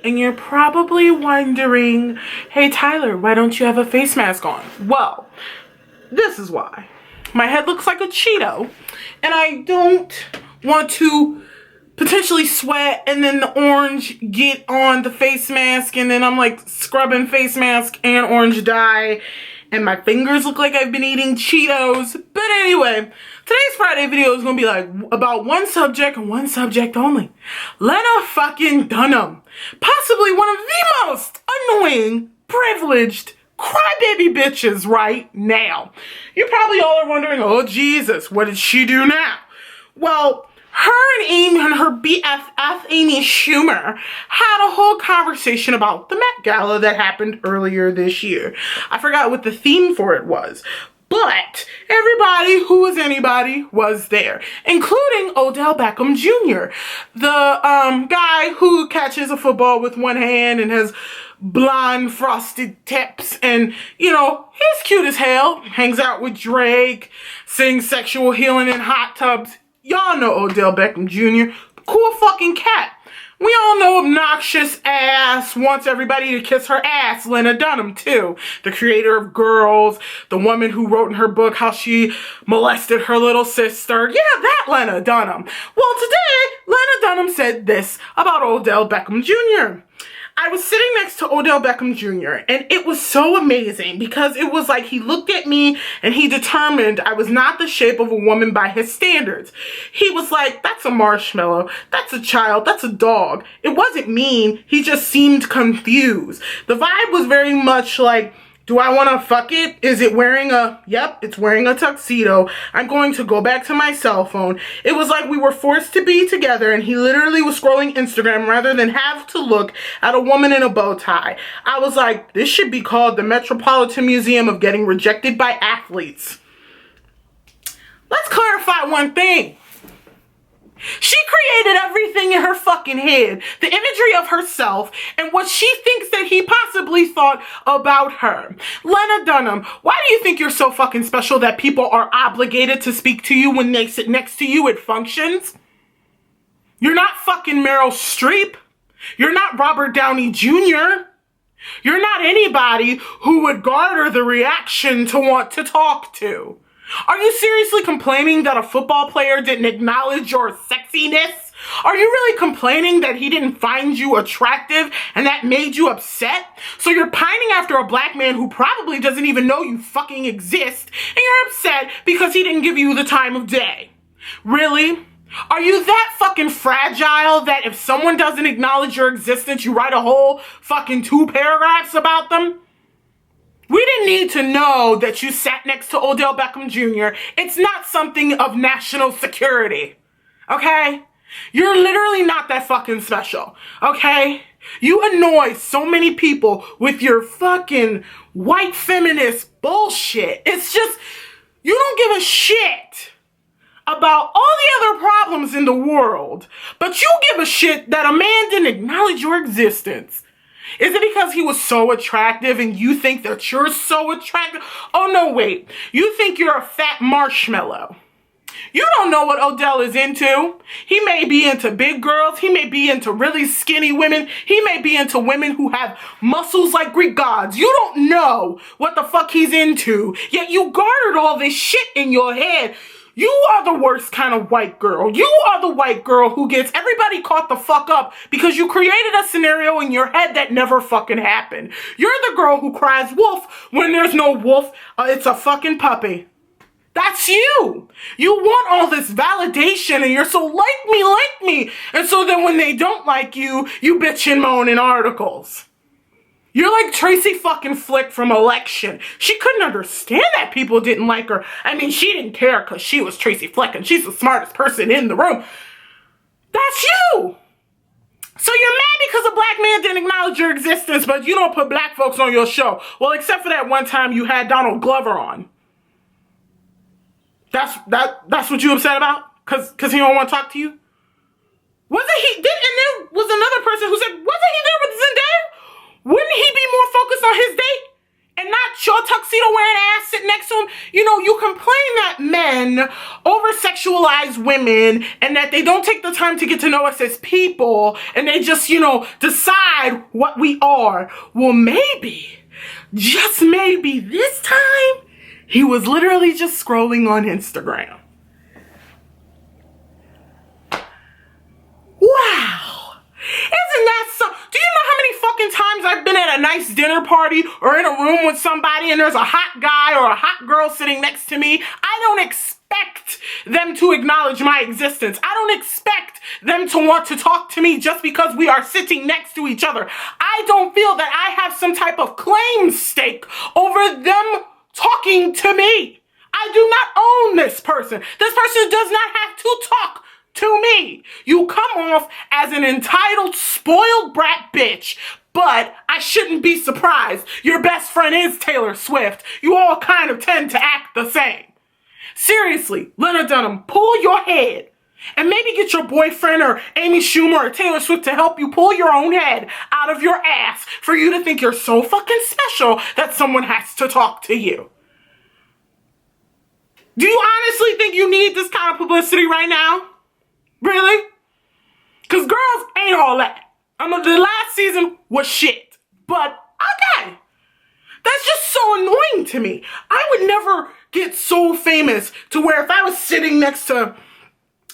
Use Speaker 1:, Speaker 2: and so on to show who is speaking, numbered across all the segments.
Speaker 1: and you're probably wondering, hey Tyler, why don't you have a face mask on? Well, this is why. My head looks like a Cheeto, and I don't want to potentially sweat and then the orange get on the face mask, and then I'm like scrubbing face mask and orange dye, and my fingers look like I've been eating Cheetos. But anyway, today's Friday video is gonna be like about one subject and one subject only. Lena fucking Dunham. Possibly one of the most annoying, privileged, crybaby bitches right now. You probably all are wondering, oh Jesus, what did she do now? Well, her and her BFF Amy Schumer had a whole conversation about the Met Gala that happened earlier this year. I forgot what the theme for it was, but everybody who was anybody was there, including Odell Beckham Jr., the guy who catches a football with one hand and has blonde frosted tips, and you know, he's cute as hell, hangs out with Drake, sings Sexual Healing in hot tubs. Y'all know Odell Beckham Jr. Cool fucking cat. We all know obnoxious ass wants everybody to kiss her ass, Lena Dunham too. The creator of Girls, the woman who wrote in her book how she molested her little sister. Yeah, that Lena Dunham. Well, today, Lena Dunham said this about Odell Beckham Jr. I was sitting next to Odell Beckham Jr. and it was so amazing because it was like he looked at me and he determined I was not the shape of a woman by his standards. He was like, that's a marshmallow, that's a child, that's a dog. It wasn't mean, he just seemed confused. The vibe was very much like, do I want to fuck it? Is it wearing yep, it's wearing a tuxedo. I'm going to go back to my cell phone. It was like we were forced to be together and he literally was scrolling Instagram rather than have to look at a woman in a bow tie. I was like, this should be called the Metropolitan Museum of Getting Rejected by Athletes. Let's clarify one thing. She created everything in her fucking head, the imagery of herself and what she thinks that he possibly thought about her. Lena Dunham, why do you think you're so fucking special that people are obligated to speak to you when they sit next to you at functions? You're not fucking Meryl Streep. You're not Robert Downey Jr. You're not anybody who would garner the reaction to want to talk to. Are you seriously complaining that a football player didn't acknowledge your sexiness? Are you really complaining that he didn't find you attractive and that made you upset? So you're pining after a black man who probably doesn't even know you fucking exist, and you're upset because he didn't give you the time of day. Really? Are you that fucking fragile that if someone doesn't acknowledge your existence, you write a whole fucking 2 paragraphs about them? We didn't need to know that you sat next to Odell Beckham Jr. It's not something of national security, okay? You're literally not that fucking special, okay? You annoy so many people with your fucking white feminist bullshit. It's just, you don't give a shit about all the other problems in the world, but you give a shit that a man didn't acknowledge your existence. Is it because he was so attractive and you think that you're so attractive? Oh no, wait. You think you're a fat marshmallow. You don't know what Odell is into. He may be into big girls. He may be into really skinny women. He may be into women who have muscles like Greek gods. You don't know what the fuck he's into. Yet you garnered all this shit in your head. You are the worst kind of white girl. You are the white girl who gets everybody caught the fuck up because you created a scenario in your head that never fucking happened. You're the girl who cries wolf when there's no wolf. It's a fucking puppy. That's you. You want all this validation and you're so like me. And so then when they don't like you, you bitch and moan in articles. You're like Tracy fucking Flick from Election. She couldn't understand that people didn't like her. I mean, she didn't care because she was Tracy Flick and she's the smartest person in the room. That's you. So you're mad because a black man didn't acknowledge your existence, but you don't put black folks on your show. Well, except for that one time you had Donald Glover on. That's what you upset about? Cause he don't want to talk to you? Wasn't he? And there was another person who said, wasn't he there with Zendaya? Wouldn't he be more focused on his date? and not your tuxedo wearing ass sitting next to him. You know, you complain that men over-sexualize women and that they don't take the time to get to know us as people and they just, you know, decide what we are. Well, maybe, just maybe this time, he was literally just scrolling on Instagram. Wow. Isn't that so? Do you know how many fucking times I've been at a nice dinner party or in a room with somebody and there's a hot guy or a hot girl sitting next to me? I don't expect them to acknowledge my existence. I don't expect them to want to talk to me just because we are sitting next to each other. I don't feel that I have some type of claim stake over them talking to me. I do not own this person. This person does not have to talk to me. You come off as an entitled, spoiled brat bitch, but I shouldn't be surprised. Your best friend is Taylor Swift. You all kind of tend to act the same. Seriously, Lena Dunham, pull your head and maybe get your boyfriend or Amy Schumer or Taylor Swift to help you pull your own head out of your ass for you to think you're so fucking special that someone has to talk to you. Do you honestly think you need this kind of publicity right now? Really? Because girls ain't all that. The last season was shit. But, okay. That's just so annoying to me. I would never get so famous to where if I was sitting next to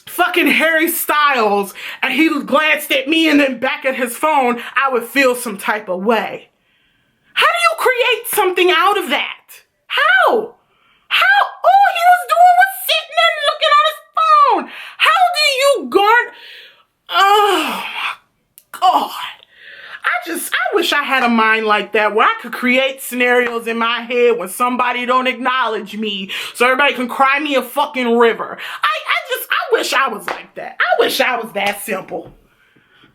Speaker 1: fucking Harry Styles and he glanced at me and then back at his phone, I would feel some type of way. How do you create something out of that? How? All he was doing was sitting and looking on his phone. How do you garner? Oh my God. I wish I had a mind like that where I could create scenarios in my head when somebody don't acknowledge me so everybody can cry me a fucking river. I wish I was like that. I wish I was that simple.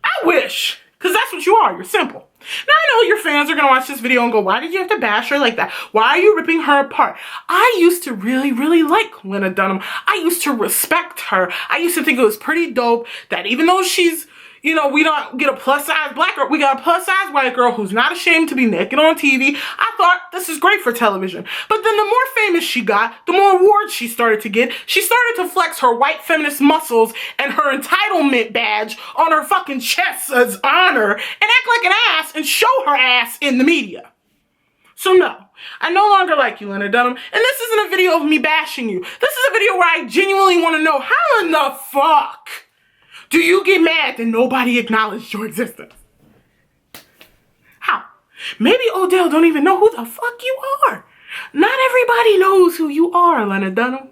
Speaker 1: I wish. Because that's what you are. You're simple. Now I know your fans are going to watch this video and go, why did you have to bash her like that? Why are you ripping her apart? I used to really, really like Lena Dunham. I used to respect her. I used to think it was pretty dope that even though she's, you know, we don't get a plus size black girl, we got a plus size white girl who's not ashamed to be naked on TV. I thought this is great for television. But then the more famous she got, the more awards she started to get. She started to flex her white feminist muscles and her entitlement badge on her fucking chest as honor and act like an ass and show her ass in the media. So no, I no longer like you, Lena Dunham, and this isn't a video of me bashing you. This is a video where I genuinely want to know how in the fuck do you get mad that nobody acknowledged your existence? How? Maybe Odell don't even know who the fuck you are. Not everybody knows who you are, Lena Dunham.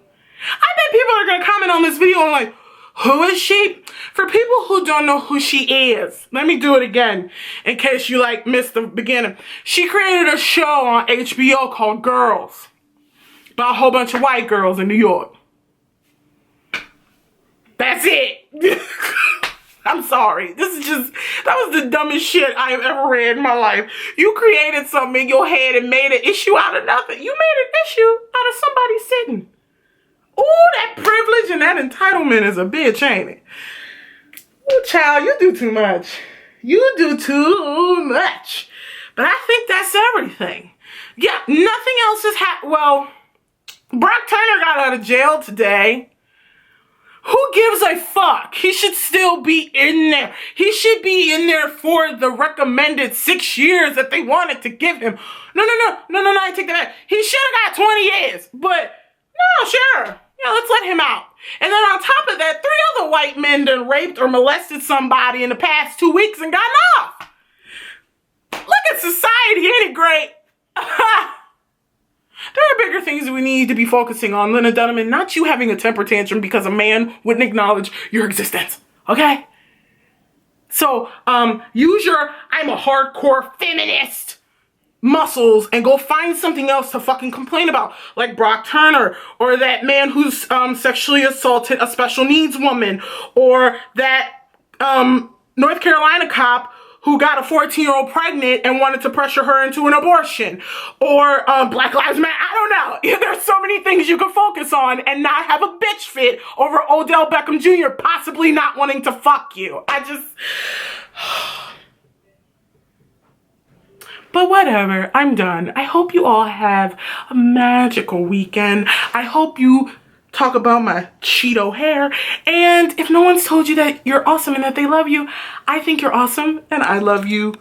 Speaker 1: I bet people are going to comment on this video and like, who is she? For people who don't know who she is, let me do it again in case you like missed the beginning. She created a show on HBO called Girls about a whole bunch of white girls in New York. That's it. I'm sorry. That was the dumbest shit I have ever read in my life. You created something in your head and made an issue out of nothing. You made an issue out of somebody sitting. Ooh, that privilege and that entitlement is a bitch, ain't it? Ooh, child, you do too much. You do too much. But I think that's everything. Yeah, nothing else has happened. Well, Brock Turner got out of jail today. Who gives a fuck? He should still be in there. He should be in there for the recommended 6 years that they wanted to give him. No, I take that back. He should have got 20 years. But, no, sure. Yeah, let's let him out. And then on top of that, 3 other white men done raped or molested somebody in the past 2 weeks and got off. Look at society, ain't it great? There are bigger things we need to be focusing on, Lena Dunham, and not you having a temper tantrum because a man wouldn't acknowledge your existence, okay? So, use your I'm a hardcore feminist muscles and go find something else to fucking complain about, like Brock Turner, or that man who's sexually assaulted a special needs woman, or that North Carolina cop who got a 14-year-old pregnant and wanted to pressure her into an abortion, or Black Lives Matter. I don't know. Yeah, there's so many things you can focus on and not have a bitch fit over Odell Beckham Jr. possibly not wanting to fuck you. But whatever, I'm done. I hope you all have a magical weekend. I hope you talk about my Cheeto hair. And if no one's told you that you're awesome and that they love you, I think you're awesome and I love you